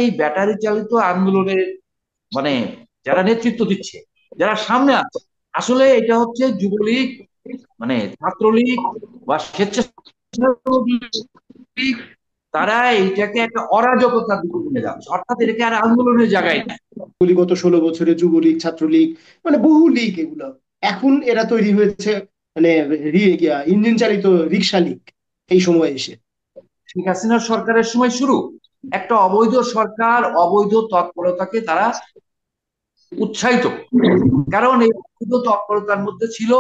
এই ব্যাটারি চালিত আন্দোলনের মানে যারা নেতৃত্ব দিচ্ছে, যারা সামনে আছে, আসলে এটা হচ্ছে যুবলীগ, ছাত্রলীগ বা স্বেচ্ছাসেবক লীগ, তারা এইটাকে একটা অরাজকতার দিকে নিয়ে যাচ্ছে, অর্থাৎ এটাকে আর আন্দোলনের জায়গায় না। গত 16 বছরে যুবলীগ, ছাত্রলীগ, বহু লীগ এগুলো, এখন এরা তৈরি হয়েছে মানে ইঞ্জিন চালিত রিক্সা লীগ এই সময় এসে। শেখ হাসিনার সরকারের সময় শুরু একটা অবৈধ সরকার, অবৈধ তৎপরতাকে তারা উৎসাহিত করে। কারণ এই অবৈধ তৎপরতার মধ্যে ছিল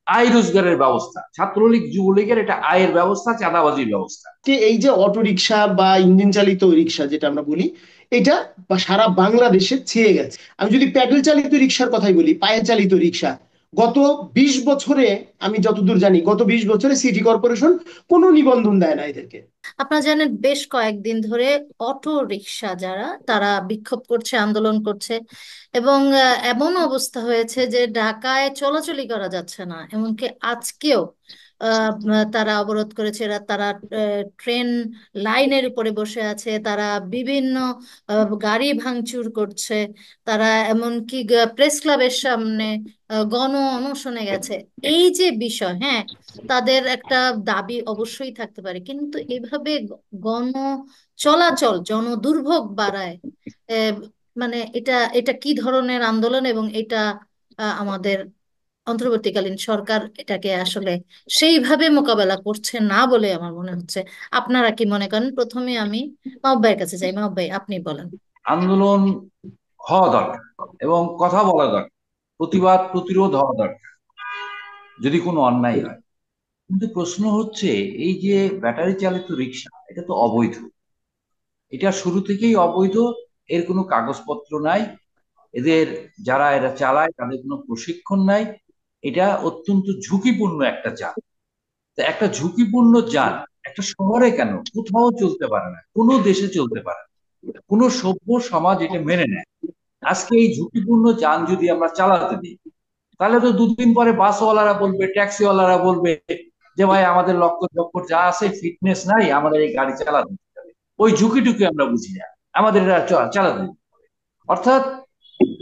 আয় রোজগারের ব্যবস্থা, ছাত্রলীগ যুবলীগের এটা আয়ের ব্যবস্থা, চাঁদাবাজির ব্যবস্থা। যে এই যে অটো রিক্সা বা ইঞ্জিন চালিত রিক্সা যেটা আমরা বলি, এটা বা সারা বাংলাদেশে ছেয়ে গেছে। আমি যদি প্যাডেল চালিত রিক্সার কথাই বলি, পায়ে চালিত রিক্সা, গত 20 বছরে, আমি যতদূর জানি গত 20 বছরে সিটি কর্পোরেশন কোনো নিবন্ধন দেয় না এদেরকে। আপনারা জানেন বেশ কয়েকদিন ধরে অটো রিকশা যারা তারা বিক্ষোভ করছে, আন্দোলন করছে, এবং এমন অবস্থা হয়েছে যে ঢাকায় চলাচলই করা যাচ্ছে না। এমনকি আজকেও তারা অবরোধ করেছে, তারা ট্রেন লাইনের উপরে বসে আছে, তারা বিভিন্ন গাড়ি ভাঙচুর করছে, তারা এমনকি প্রেস ক্লাবের সামনে গণ অনশনে গেছে। এই যে বিষয়, হ্যাঁ, তাদের একটা দাবি অবশ্যই থাকতে পারে, কিন্তু এভাবে গণ চলাচল জনদুর্ভোগ বাড়ায়। আহ, মানে এটা এটা কি ধরনের আন্দোলন, এবং এটা আমাদের অন্তর্বর্তীকালীন সরকার এটাকে আসলে সেইভাবে মোকাবেলা করছে না বলে আমার মনে হচ্ছে। আপনারা কি মনে করেন? প্রথমে আমি মাহবুব ভাইয়ের কাছে যাই। মাহবুব ভাই, আপনি বলেন। আন্দোলন হওয়া দরকার এবং কথা বলা দরকার, প্রতিবাদ প্রতিরোধ হওয়া দরকার যদি কোনো অন্যায় হয়। কিন্তু প্রশ্ন হচ্ছে, এই যে ব্যাটারি চালিত রিক্সা, এটা তো অবৈধ, এটা শুরু থেকেই অবৈধ। এর কোনো কাগজপত্র নাই, এদের যারা এরা চালায় তাদের কোনো প্রশিক্ষণ নাই। এটা অত্যন্ত ঝুঁকিপূর্ণ একটা যান। তা একটা ঝুঁকিপূর্ণ যান একটা শহরে কেন, কোথাও চলতে পারে না, কোনো দেশে চলতে পারে না, কোনো সভ্য সমাজ এটা মেনে নেয়। আজকে এই ঝুঁকিপূর্ণ যান যদি আমরা চালাতে দিই, তাহলে তো দুদিন পরে বাসওয়ালারা বলবে, ট্যাক্সিওয়ালারা বলবে যে ভাই আমাদের লক্ষ্য লক্ষ্য যা আছে, ফিটনেস নাই, আমাদের এই গাড়ি চালাতে দিতে হবে। ওই ঝুঁকিটুকু আমরা বুঝি না, আমাদের এটা চালাতে দিতে হবে। অর্থাৎ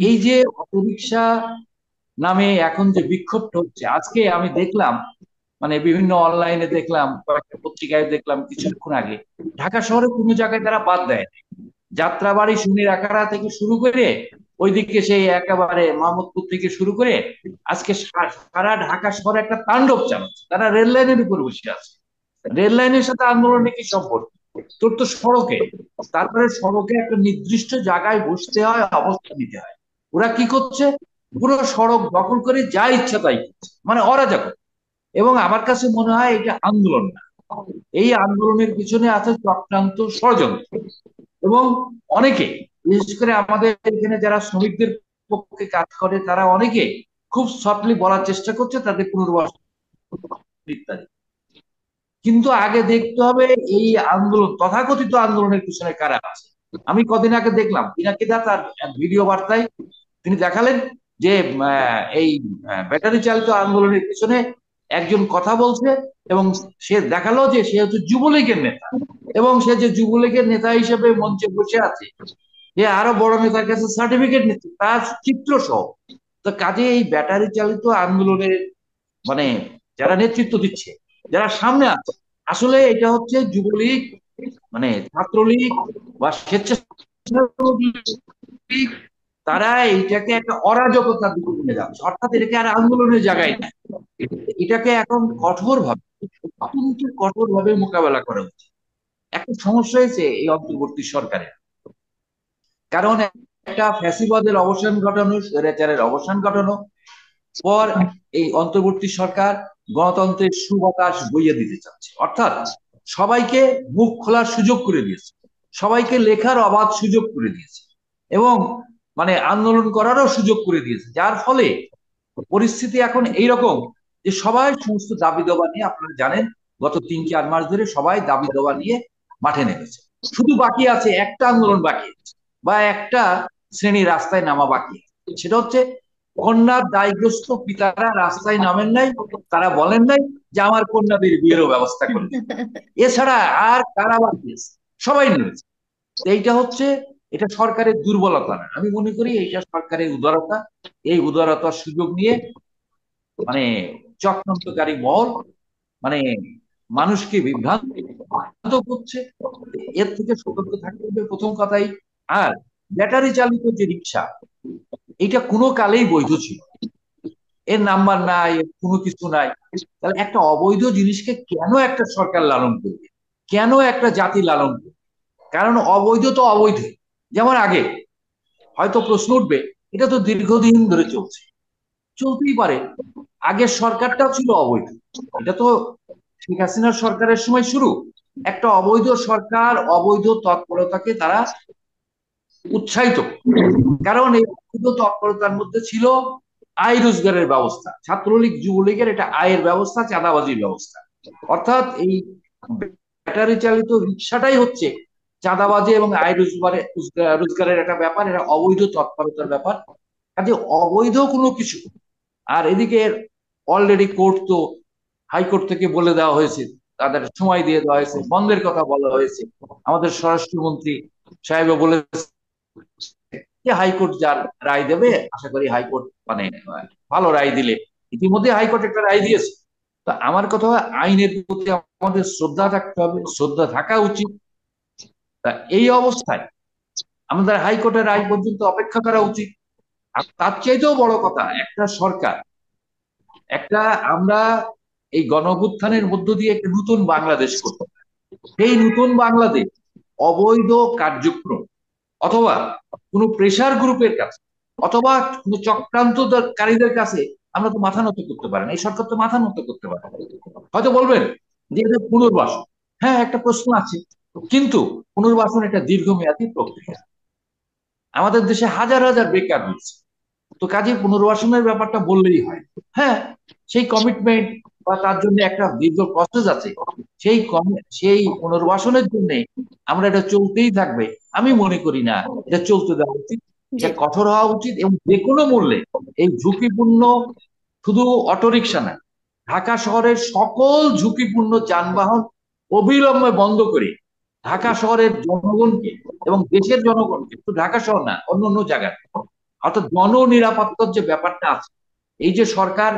এই যে অটোরিকশা নামে এখন যে বিক্ষোভটা হচ্ছে, আজকে আমি দেখলাম, বিভিন্ন অনলাইনে দেখলাম, কয়েকটা পত্রিকায় দেখলাম কিছুক্ষণ আগে, ঢাকা শহরে কোনো জায়গায় তারা বাদ দেয় না। যাত্রাবাড়ি শনির আখড়া থেকে শুরু করে ওইদিকে সেই একেবারে মাহমুদপুর থেকে শুরু করে আজকে সারা ঢাকা শহরে একটা তাণ্ডব চালাচ্ছে, তারা রেল লাইনের উপর বসে আছে। রেল লাইনের সাথে আন্দোলনের কি সম্পর্ক? তোর তো সড়কে, তারপরে সড়কে একটা নির্দিষ্ট জায়গায় বসতে হয়, অবস্থান নিতে হয়। ওরা কি করছে? পুরো সড়ক দখল করে যা ইচ্ছা তাই করছে, অরাজক। এবং আমার কাছে মনে হয় এটা আন্দোলন না, এই আন্দোলনের পিছনে আছে চক্রান্ত, ষড়যন্ত্র। এবং অনেকে, বিশেষ করে আমাদের এখানে যারা শ্রমিকদের পক্ষে কাজ করে, তারা অনেকে খুব সফটলি বলার চেষ্টা করছে তাদের পুনর্বাসন ইত্যাদি। কিন্তু আগে দেখতে হবে এই আন্দোলন, তথাকথিত আন্দোলনের পিছনে কারা আছে। আমি কদিন আগে দেখলাম পিনাকিদা তার ভিডিও বার্তায় তিনি দেখালেন যে এই ব্যাটারি চালিত আন্দোলনের পিছনে একজন কথা বলছে, এবং সে দেখালো যে সে হচ্ছে যুবলীগের নেতা, এবং সে যে যুবলীগের নেতা হিসেবে মঞ্চে বসে আছে, যে আরো বড় নেতার কাছে সার্টিফিকেট নিচ্ছে তার চিত্র সহ। তো কাজে এই ব্যাটারি চালিত আন্দোলনের মানে যারা নেতৃত্ব দিচ্ছে, যারা সামনে আছে, আসলে এটা হচ্ছে যুবলীগ, ছাত্রলীগ বা স্বেচ্ছাসেবক লীগ, তারা এইটাকে একটা অরাজকতার দিকে নিয়ে যাচ্ছে, অর্থাৎ এটাকে আর আন্দোলনের জায়গায় না। এটাকে এখন কঠোর ভাবে, অত্যন্ত কঠোর ভাবে মোকাবেলা করা উচিত। একটা সমস্যা হয়েছে এই অন্তর্বর্তী সরকারের, কারণ একটা ফ্যাসিবাদের অবসান ঘটানো, স্বৈরাচারের অবসান ঘটানো পর এই অন্তর্বর্তী সরকার গণতন্ত্রের সুবাতাস বইয়ে দিতে চাচ্ছে। অর্থাৎ সবাইকে মুখ খোলার সুযোগ করে দিয়েছে, সবাইকে লেখার অবাধ সুযোগ করে দিয়েছে, এবং আন্দোলন করারও সুযোগ করে দিয়েছে। যার ফলে পরিস্থিতি এখন এইরকম যে সবাই সমস্ত দাবি দাবা নিয়ে, আপনারা জানেন গত 3-4 মাস ধরে সবাই দাবি দাবা নিয়ে মাঠে নেমেছে। শুধু বাকি আছে একটা আন্দোলন বাকি আছে, বা একটা শ্রেণী রাস্তায় নামা বাকি আছে। সেটা হচ্ছে কন্যার দায়গ্রস্ত পিতারা রাস্তায় নামেন নাই, তারা বলেন নাই যে আমার কন্যাদের বিয়েরও ব্যবস্থা করে দিন। এছাড়া আর কারা বাকি আছে? সবাই নেমেছে। তো এইটা হচ্ছে, এটা সরকারের দুর্বলতা না, আমি মনে করি এইটা সরকারের উদারতা। এই উদারতার সুযোগ নিয়ে মানে চক্রান্তকারী মহল মানে মানুষকে বিভ্রান্ত করছে। এর থেকে সতর্ক থাকতে হবে প্রথম কথাই। আর ব্যাটারি চালিত যে রিক্সা, এটা কোনো কালেই বৈধ ছিল, এর নাম্বার নাই, এর কোনো কিছু নাই। তাহলে একটা অবৈধ জিনিসকে কেন একটা সরকার লালন করবে, কেন একটা জাতি লালন করবে? কারণ অবৈধ তো অবৈধ। যেমন আগে হয়তো প্রশ্ন উঠবে, এটা তো দীর্ঘদিন ধরে চলছে, চলতেই পারে, আগের সরকারটাও ছিল অবৈধ, এটা তো শেখ হাসিনার সরকারের সময় শুরু। একটা অবৈধ সরকার অবৈধ তৎপরতাকে তারা উৎসাহিত করে। কারণ এই অবৈধ তৎপরতার মধ্যে ছিল আয় রোজগারের ব্যবস্থা, ছাত্রলীগ যুবলীগের এটা আয়ের ব্যবস্থা, চাঁদাবাজির ব্যবস্থা। অর্থাৎ এই ব্যাটারি চালিত রিক্সাটাই হচ্ছে চাঁদাবাজি এবং আয় রোজগারের একটা ব্যাপার, এটা অবৈধ তৎপরতার ব্যাপার। কাজে অবৈধ কোনো কিছু। আর এদিকে অলরেডি কোর্ট তো, হাইকোর্ট থেকে বলে দেওয়া হয়েছে, তাদের সময় দিয়ে দেওয়া হয়েছে, বন্ধের কথা বলা হয়েছে। আমাদের স্বরাষ্ট্রমন্ত্রী সাহেব বলেছে যে হাইকোর্ট যার রায় দেবে, আশা করি হাইকোর্ট ভালো রায় দিলে, ইতিমধ্যে হাইকোর্ট একটা রায় দিয়েছে। তো আমার কথা হয়, আইনের প্রতি আমাদের শ্রদ্ধা থাকতে হবে, শ্রদ্ধা থাকা উচিত। তা এই অবস্থায় আমাদের হাইকোর্টের রায় পর্যন্ত অপেক্ষা করা উচিত। আর তার চাইতেও বড় কথা, একটা সরকার, একটা আমরা এই গণঅভ্যুত্থানের মধ্য দিয়ে একটা নতুন বাংলাদেশ করতে, সেই নতুন বাংলাদেশ অবৈধ কার্যক্রম অথবা কোনো প্রেসার গ্রুপের কাছে অথবা কোনো চক্রান্তকারীদের কাছে আমরা তো মাথা নত করতে পারি না, এই সরকার তো মাথা নত করতে পারে না। হয়তো বলবেন যে এটা পুনর্বাসন, হ্যাঁ একটা প্রশ্ন আছে, কিন্তু পুনর্বাসন একটা দীর্ঘমেয়াদী প্রক্রিয়া। আমাদের দেশে হাজার হাজার বেকার রয়েছে, তো কাজে পুনর্বাসনের ব্যাপারটা বললেই হয়। হ্যাঁ, সেই কমিটমেন্ট বা তার জন্য একটা দীর্ঘ প্রসেস আছে, সেই পুনর্বাসনের জন্য আমরা এটা চলতেই থাকবে। আমি মনে করি না এটা চলতে দেওয়া উচিত, জি। এটা কঠোর হওয়া উচিত, এবং যে কোনো মূল্যে এই ঝুঁকিপূর্ণ, শুধু অটোরিকশা না, ঢাকা শহরের সকল ঝুঁকিপূর্ণ যানবাহন অবিলম্বে বন্ধ করে ঢাকা শহরের জনগণকে এবং দেশের জনগণকে, শুধু ঢাকা শহর না অন্য অন্য জায়গায়, অর্থাৎ জননিরাপত্তার যে ব্যাপারটা আছে, এই যে সরকার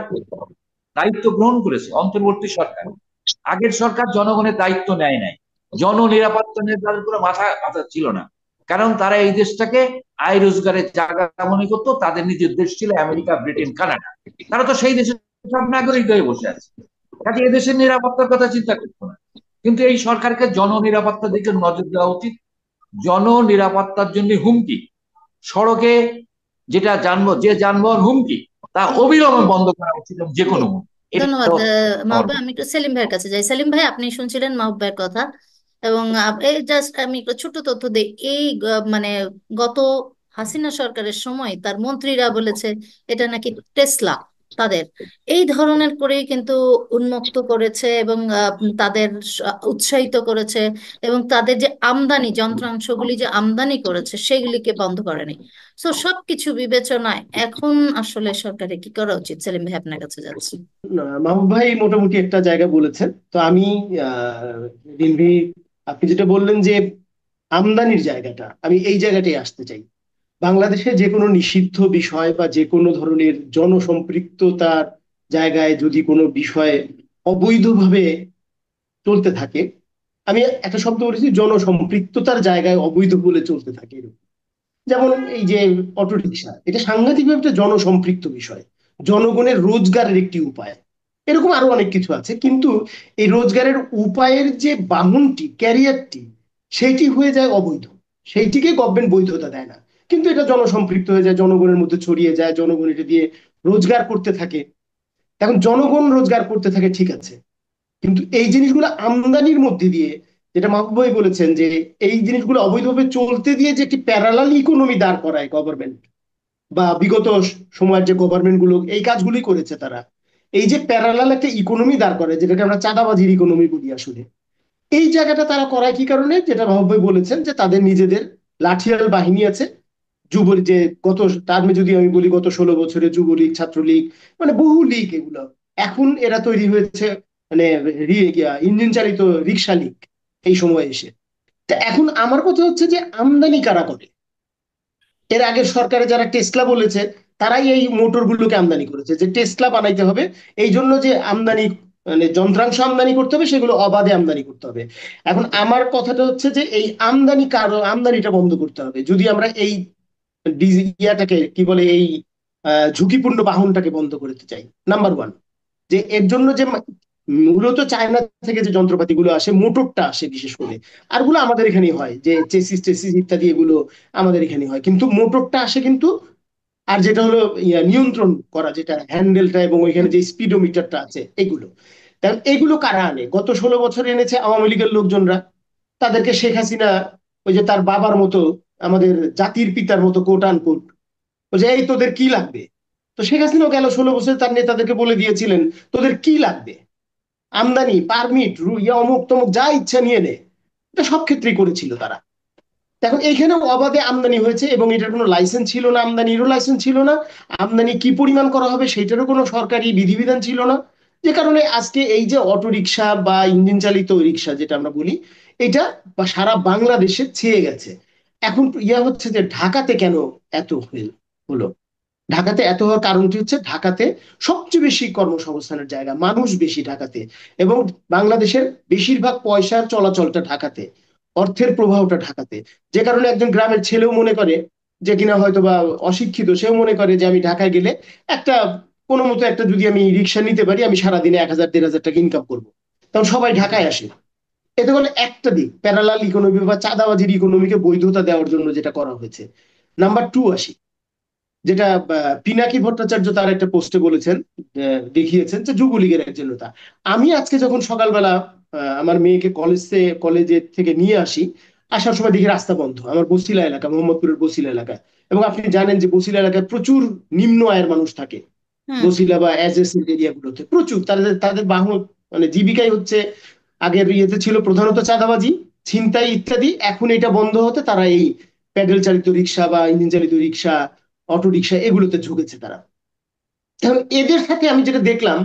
দায়িত্ব গ্রহণ করেছে, অন্তর্বর্তী সরকার, আগের সরকার জনগণের দায়িত্ব নেয় নাই, জননিরাপত্তা নিয়ে তাদের কোনো মাথা ব্যথা ছিল না। কারণ তারা এই দেশটাকে আয় রোজগারের জায়গা মনে করতো, তাদের নিজের দেশ ছিল আমেরিকা, ব্রিটেন, কানাডা, তারা তো সেই দেশের সব নাগরিক হয়ে বসে আছে, কাজে এদেশের নিরাপত্তার কথা চিন্তা করতো না। কিন্তু এই সরকারকে জননিরাপত্তার দিকে নজর দেওয়া উচিত। জননিরাপত্তার জন্য হুমকি, সড়কে যে যানবাহন হুমকি, তা অবিলম্বে বন্ধ করা উচিত, যে কোনো মূল্যে। এটা ধন্যবাদ আমার মাহবুব ভাই। আমি একটু সেলিম ভাইয়ের কাছে যাই। সেলিম ভাই, আপনি শুনছিলেন মাহবুব ভাইয়ের কথা, এবং এই জাস্ট আমি একটু ছোট্ট তথ্য দিই। এই মানে গত হাসিনা সরকারের সময় তার মন্ত্রীরা বলেছে এটা নাকি টেসলা তাদের, এই ধরনের করেই কিন্তু উন্মুক্ত করেছে এবং তাদের উৎসাহিত করেছে, এবং তাদের যে আমদানি যন্ত্রাংশগুলি যে আমদানি করেছে সেগুলিকে বন্ধ করেনি। তো সবকিছু বিবেচনায় এখন আসলে সরকারের কি করা উচিত? সেলিম ভাই, আপনার কাছে যাচ্ছি। না, মাহবুব ভাই মোটামুটি একটা জায়গা বলেছেন। তো আমি আহ রিনভি, আপনি যেটা বললেন যে আমদানির জায়গাটা, আমি এই জায়গাটাই আসতে চাই। বাংলাদেশে যে কোনো নিষিদ্ধ বিষয় বা যে কোনো ধরনের জনসম্পৃক্ততার জায়গায় যদি কোনো বিষয় অবৈধভাবে চলতে থাকে, আমি একটা শব্দ বলেছি, জনসম্পৃক্ততার জায়গায় অবৈধ বলে চলতে থাকে এরকম। যেমন এই যে অটো রিক্সা, এটা সাংঘাতিকভাবে একটা জনসম্পৃক্ত বিষয়, জনগণের রোজগারের একটি উপায়। এরকম আরো অনেক কিছু আছে, কিন্তু এই রোজগারের উপায়ের যে বাহনটি, ক্যারিয়ারটি, সেইটি হয়ে যায় অবৈধ। সেইটিকে গভর্নমেন্ট বৈধতা দেয় না, কিন্তু এটা জনসম্পৃক্ত হয়ে যায়, জনগণের মধ্যে ছড়িয়ে যায়, জনগণ এটা দিয়ে রোজগার করতে থাকে। এখন জনগণ রোজগার করতে থাকে, ঠিক আছে, কিন্তু এই জিনিসগুলো আমদানির মধ্যে দিয়ে, যেটা মাহবুব ভাই বলেছেন যে এই জিনিসগুলো অবৈধভাবে চলতে দিয়ে যে একটি প্যারালাল ইকোনমি দাঁড় করায় গভর্নমেন্ট, বা বিগত সময়ের যে গভর্নমেন্ট গুলো এই কাজগুলি করেছে, তারা এই যে প্যারালাল একটা ইকোনমি দাঁড় করে, যেটাকে আমরা চাঁদাবাজির ইকোনমি বলি আসলে, এই জায়গাটা তারা করায় কি কারণে? যেটা মাহবুব ভাই বলেছেন যে তাদের নিজেদের লাঠিয়াল বাহিনী আছে। যুবলীগ, যে গত টার্মে যদি আমি বলি, গত 16 বছরে যুবলীগ, ছাত্রলীগ, মানে বহু লীগ, এগুলো এখন এরা তৈরি হয়েছে মানে ইঞ্জিন চালিত রিক্সা লীগ এই সময় এসে। তা এখন আমার কথা হচ্ছে যে আমদানি কারা করে? এর আগের সরকারে যারা টেসলা বলেছে, তারাই এই মোটর গুলোকে আমদানি করেছে, যে টেসলা বানাইতে হবে। এই জন্য যে আমদানি, মানে যন্ত্রাংশ আমদানি করতে হবে, সেগুলো অবাধে আমদানি করতে হবে। এখন আমার কথাটা হচ্ছে যে এই আমদানিটা বন্ধ করতে হবে, যদি আমরা এই ইয়াটাকে কি বলে, এই ঝুঁকিপূর্ণ বাহনটাকে বন্ধ করতে চাই। নাম্বার ওয়ান, যে এর জন্য যে মূলত চায়না থেকে যে যন্ত্রপাতি গুলো আসে, মোটরটা আসে বিশেষ করে, আর গুলো আমাদের এখানেই হয়, যে চেসিস টেসিস ইত্যাদি এগুলো আমাদের এখানে হয়, কিন্তু মোটরটা আসে কিন্তু। আর যেটা হলো নিয়ন্ত্রণ করা, যেটা হ্যান্ডেলটা এবং ওইখানে যে স্পিডোমিটারটা আছে, এগুলো, কারণ এগুলো কারা আনে? গত 16 বছর এনেছে আওয়ামী লীগের লোকজনরা। তাদেরকে শেখ হাসিনা ওই যে তার বাবার মতো, আমাদের জাতির পিতার মতো কোট আনকোট, ও যে এই তোদের কি লাগবে। তো শেখ হাসিনাও গেল 16 বছর তার নেতাদেরকে বলে দিয়েছিলেন, তোদের কি লাগবে, আমদানি পারমিট অমুক তমুক যা ইচ্ছা নিয়ে নে। এটা সব ক্ষেত্রেই করেছিল তারা। দেখো এখানেও অবাধে আমদানি হয়েছে, এবং এটার কোনো লাইসেন্স ছিল না, আমদানিরও লাইসেন্স ছিল না। আমদানি কি পরিমাণ করা হবে সেটারও কোনো সরকারি বিধিবিধান ছিল না। যে কারণে আজকে এই যে অটো রিক্সা বা ইঞ্জিন চালিত রিক্সা যেটা আমরা বলি, এটা বা সারা বাংলাদেশে ছেয়ে গেছে। এখন হচ্ছে যে ঢাকাতে কেন এত হলো? ঢাকাতে এত হওয়ার কারণটি হচ্ছে, ঢাকাতে সবচেয়ে বেশি কর্মসংস্থানের জায়গা, মানুষ বেশি ঢাকাতে, এবং বাংলাদেশের বেশিরভাগ পয়সার চলাচলটা ঢাকাতে, অর্থের প্রবাহটা ঢাকাতে। যে কারণে একজন গ্রামের ছেলেও মনে করে, যে কিনা হয়তো বা অশিক্ষিত, সেও মনে করে যে আমি ঢাকায় গেলে একটা কোনো মতো একটা যদি আমি রিক্সা নিতে পারি, আমি সারাদিনে 1,000 1,500 টাকা ইনকাম করবো। তখন সবাই ঢাকায় আসে। এতে করে একটা দিক, প্যারালাল ইকোনমি বা চাঁদাবাজির ইকোনমিকে বৈধতা দেওয়ার জন্য যেটা করা হয়েছে। নাম্বার টু আসি, যেটা পিনাকি ভট্টাচার্য তার একটা পোস্টে বলেছেন, দেখিয়েছেন যে যুবলীগের একজন নেতা। আমি আজকে যখন সকালবেলা আমার মেয়েকে কলেজে থেকে নিয়ে আসি, আসার সময় দেখি রাস্তা বন্ধ, আমার বসিলা এলাকা, মোহাম্মদপুরের বসিলা এলাকায়। এবং আপনি জানেন যে বসিলা এলাকায় প্রচুর নিম্ন আয়ের মানুষ থাকে। হুম। বসিলা বা অ্যাডজেসেন্ট এরিয়া গুলোতে প্রচুর, তাদের তাদের বাহন, মানে জীবিকাই হচ্ছে, আগের ইয়েতে ছিল প্রধানত চাঁদাবাজি, ছিনতাই ইত্যাদি। এখন এটা বন্ধ হতে তারা এই প্যাডেল চালিত রিক্সা বা ইঞ্জিন চালিত রিক্সা, অটো রিক্সা এগুলোতে ঝুঁকেছে তারা। এখন এদের সাথে আমি যেটা দেখলাম,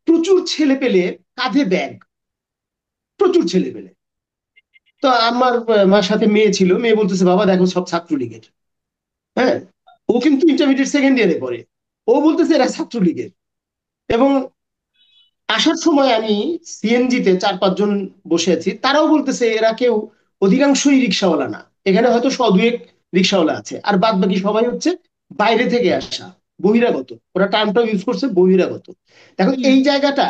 প্রচুর ছেলে পেলে, কাঁধে ব্যাগ, প্রচুর ছেলে পেলে। তো আমার মার সাথে মেয়ে ছিল, মেয়ে বলতেছে বাবা দেখো সব ছাত্রলীগের। হ্যাঁ, ও কিন্তু ইন্টারমিডিয়েট সেকেন্ড ইয়ারে পড়ে। ও বলতেছে এরা ছাত্রলীগের। এবং আসার সময় আমি সিএনজি তে 4-5 জন বসে আছি, তারাও বলতেছে এরা কেউ, অধিকাংশই রিক্সাওয়ালা না, এখানে হয়তো 100-2 রিক্সাওয়ালা আছে, আর বাদ বাকি সবাই হচ্ছে বাইরে থেকে আসা, বহিরাগত। ওরা টার্মটা ইউজ করছে বহিরাগত। এখন হুম। এই জায়গাটা,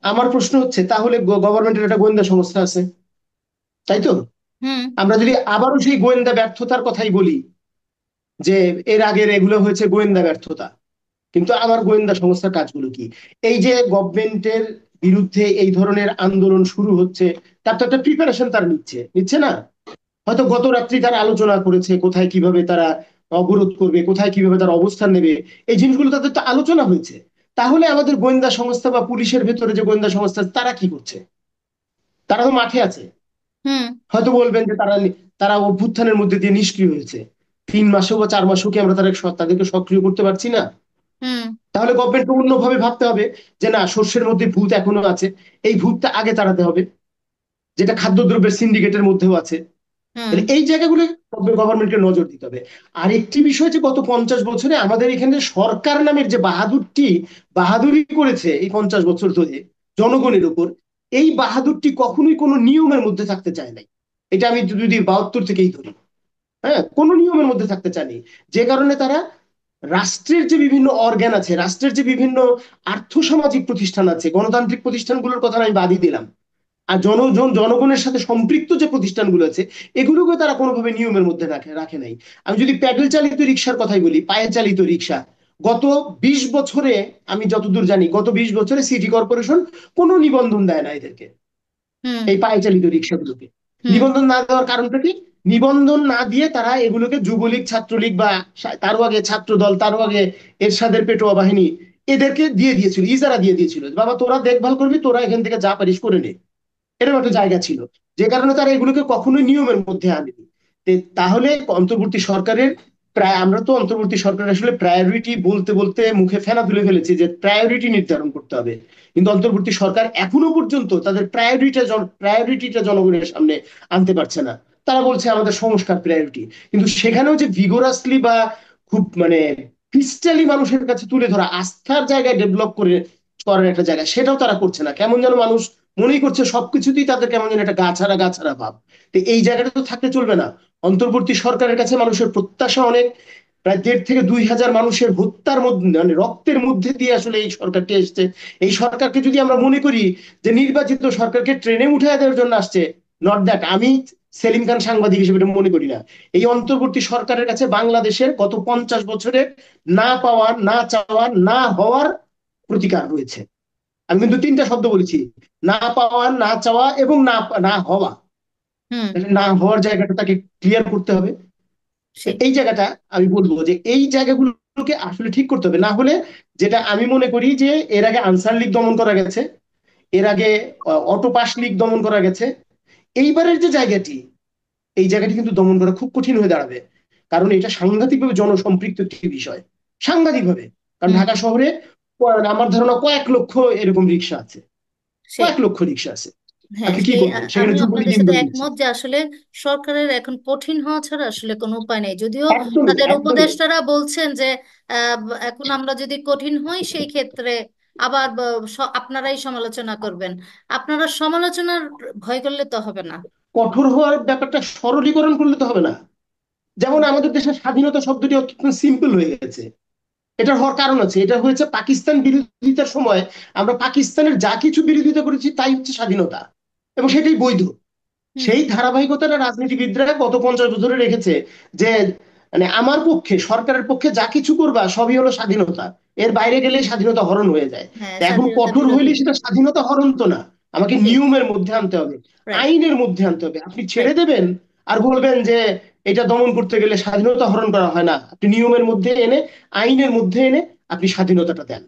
আমার প্রশ্ন হচ্ছে তাহলে গভর্নমেন্টের একটা গোয়েন্দা সংস্থা আছে, তাই তো? হুম। আমরা যদি আবারও সেই গোয়েন্দা ব্যর্থতার কথাই বলি, যে এর আগের এগুলো হয়েছে গোয়েন্দা ব্যর্থতা, কিন্তু আমার গোয়েন্দা সংস্থার কাজগুলো কি? এই যে গভর্নমেন্টের বিরুদ্ধে এই ধরনের আন্দোলন শুরু হচ্ছে, তার তো একটা প্রিপারেশন তারা নিচ্ছে, নিচ্ছে না? হয়তো গত রাত্রি তারা আলোচনা করেছে কোথায় কিভাবে তারা অবরোধ করবে, কোথায় কিভাবে তারা অবস্থান নেবে, এই জিনিসগুলো তাদের তো আলোচনা হয়েছে। তাহলে আমাদের গোয়েন্দা সংস্থা বা পুলিশের ভেতরে যে গোয়েন্দা সংস্থা আছে, তারা কি করছে? তারা তো মাঠে আছে। হুম। হয়তো বলবেন যে তারা তারা অভ্যুত্থানের মধ্যে দিয়ে নিষ্ক্রিয় হয়েছে, 3 মাসেও বা 4 মাসেও কি আমরা তাদেরকে সক্রিয় করতে পারছি না? হুম। তাহলে গভর্নমেন্ট অন্যভাবে ভাবতে হবে, যে না, শস্যের মধ্যে ভূত এখনো আছে, এই ভূতটা আগে তাড়াতে হবে, যেটা খাদ্যদ্রব্যের সিন্ডিকেটের মধ্যেও আছে। হুম। তাহলে এই জায়গাগুলো গভর্নমেন্টকে নজর দিতে হবে। আর একটি বিষয়, যে গত 50 বছরে আমাদের এখানে সরকার নামের যে বাহাদুরি করেছে এই 50 বছর ধরে জনগণের উপর, এই বাহাদুরটি কখনোই কোনো নিয়মের মধ্যে থাকতে চায় নাই। এটা আমি যদি 72 থেকেই ধরি, হ্যাঁ, কোনো নিয়মের মধ্যে থাকতে চায়নি। যে কারণে তারা রাষ্ট্রের যে বিভিন্ন অর্গান আছে, রাষ্ট্রের যে বিভিন্ন আর্থসামাজিক প্রতিষ্ঠান আছে, গণতান্ত্রিক প্রতিষ্ঠানগুলোর কথা আমি বাদই দিলাম, আর জনগণের সাথে সম্পৃক্ত যে প্রতিষ্ঠানগুলো আছে, এগুলোকে তারা কোনোভাবে নিয়মের মধ্যে রাখে নাই। আমি যদি প্যাডেল চালিত রিক্সার কথাই বলি, পায়ে চালিত রিক্সা, গত 20 বছরে, আমি যতদূর জানি গত 20 বছরে সিটি কর্পোরেশন কোনো নিবন্ধন দেয় না এদেরকে, হুম। এই পায়ে চালিত রিক্সাগুলোকে। হুম। নিবন্ধন না দেওয়ার কারণটা কি? নিবন্ধন না দিয়ে তারা এগুলোকে যুবলীগ, ছাত্রলীগ বা তারও আগে ছাত্র দল, তারও আগে এরশাদের পেটোয়া বাহিনী, এদেরকে দিয়ে দিয়েছিল, ইজারা দিয়ে দিয়েছিল, বাবা তোরা দেখভাল করবি, তোরা এখান থেকে যা পারিস করে নে। এরকম একটা হুম। জায়গা ছিল। যে কারণে তারা এগুলোকে কখনোই নিয়মের মধ্যে আনেনি। তাহলে অন্তর্বর্তী সরকারের, প্রায় আমরা তো অন্তর্বর্তী সরকার আসলে প্রায়োরিটি বলতে বলতে মুখে ফেনা তুলে ফেলেছি, যে প্রায়োরিটি নির্ধারণ করতে হবে। কিন্তু অন্তর্বর্তী সরকার এখনো পর্যন্ত তাদের প্রায়োরিটিটা জনগণের সামনে আনতে পারছে না। তারা বলছে আমাদের সংস্কার প্রায়োরিটি, কিন্তু সেখানেও যে ভিগোরাসলি বা খুব মানে ক্রিস্টালি মানুষের কাছে তুলে ধরা আস্থার জায়গায় ডেভেলপ করে করার একটা জায়গা, সেটাও তারা করছে না। কেমন যেন মানুষ মনেই করছে সবকিছুতেই তাদের কেমন যেন একটা গাছাড়া গাছাড়া ভাব। তো এই জায়গাটা তো থাকতে চলবে না। অন্তর্বর্তী সরকারের কাছে মানুষের প্রত্যাশা অনেক, প্রায় 1.5 থেকে 2 হাজার মানুষের হত্যার মধ্যে মানে রক্তের মধ্যে দিয়ে আসলে এই সরকারটি এসছে। এই সরকারকে যদি আমরা মনে করি যে নির্বাচিত সরকারকে ট্রেনে উঠায় দেওয়ার জন্য আসছে, নট দ্যাট, আমি সেলিম খান সাংবাদিক হিসেবে এটা মনে করি না। এই অন্তর্বর্তী সরকারের কাছে বাংলাদেশের গত 50 বছরের না পাওয়ার, না চাওয়ার, না হওয়ার প্রতিকার রয়েছে। আমি কিন্তু 3টা শব্দ বলেছি, না পাওয়া, না চাওয়া এবং না না হওয়া। হুম। তাহলে না হওয়ার জায়গাটা তাকে ক্লিয়ার করতে হবে। সেই এই জায়গাটা আমি বলবো যে এই জায়গাগুলোকে আসলে ঠিক করতে হবে, না হলে যেটা আমি মনে করি যে এর আগে আনসার লীগ দমন করা গেছে, এর আগে অটো পাস লীগ দমন করা গেছে, এইবারের যে জায়গাটি, এই জায়গাটি কিন্তু দমন করা খুব কঠিন হয়ে দাঁড়াবে। কারণ এটা সাংঘাতিকভাবে জনসম্পৃক্ত একটি বিষয়, সাংঘাতিকভাবে। কারণ হুম। ঢাকা শহরে আমার ধারণা কয়েক লক্ষ এরকম রিক্সা আছে, সেই কয়েক লক্ষ রিক্সা আছে। হ্যাঁ, আপনি কি সেই বলবেন, সেখানে আমিও আপনাদের যুবলীগ সাথে রয়েছে। একমত যে আসলে সরকারের এখন কঠিন হওয়া ছাড়া আসলে কোনো উপায় নেই, যদিও একদমই তাদের একদমই। উপদেষ্টারা বলছেন যে এখন আমরা যদি কঠিন হই সেই ক্ষেত্রে আবার আপনারাই সমালোচনা করবেন। আপনারা সমালোচনার ভয় করলে তো হবে না। কঠোর হওয়ার ব্যাপারটা সরলীকরণ করলে তো হবে না। যেমন আমাদের দেশের স্বাধীনতা শব্দটি অত্যন্ত সিম্পল হয়ে গেছে। এটা হওয়ার কারণ আছে, এটা হয়েছে পাকিস্তান বিরোধিতার সময় আমরা পাকিস্তানের যা কিছু বিরোধিতা করেছি তাই হচ্ছে স্বাধীনতা, এবং সেটাই বৈধ। হুম। সেই ধারাবাহিকতাটা রাজনীতিবিদরা গত 50 বছরে রেখেছে, যে মানে আমার পক্ষে, সরকারের পক্ষে যা কিছু করবা সবই হলো স্বাধীনতা, এর বাইরে গেলে স্বাধীনতা হরণ হয়ে যায়। হ্যাঁ, তা এখন স্বাধীনতা কঠোর বিরোধী। হইলে সেটা স্বাধীনতা হরণ তো না, আমাকে জি। নিয়মের মধ্যে আনতে হবে, রাইট। আইনের মধ্যে আনতে হবে। আপনি ছেড়ে রাইট। দেবেন আর বলবেন যে এটা দমন করতে গেলে স্বাধীনতা হরণ করা হয় না, আপনি নিয়মের মধ্যে এনে, আইনের মধ্যে এনে আপনি স্বাধীনতাটা দেন।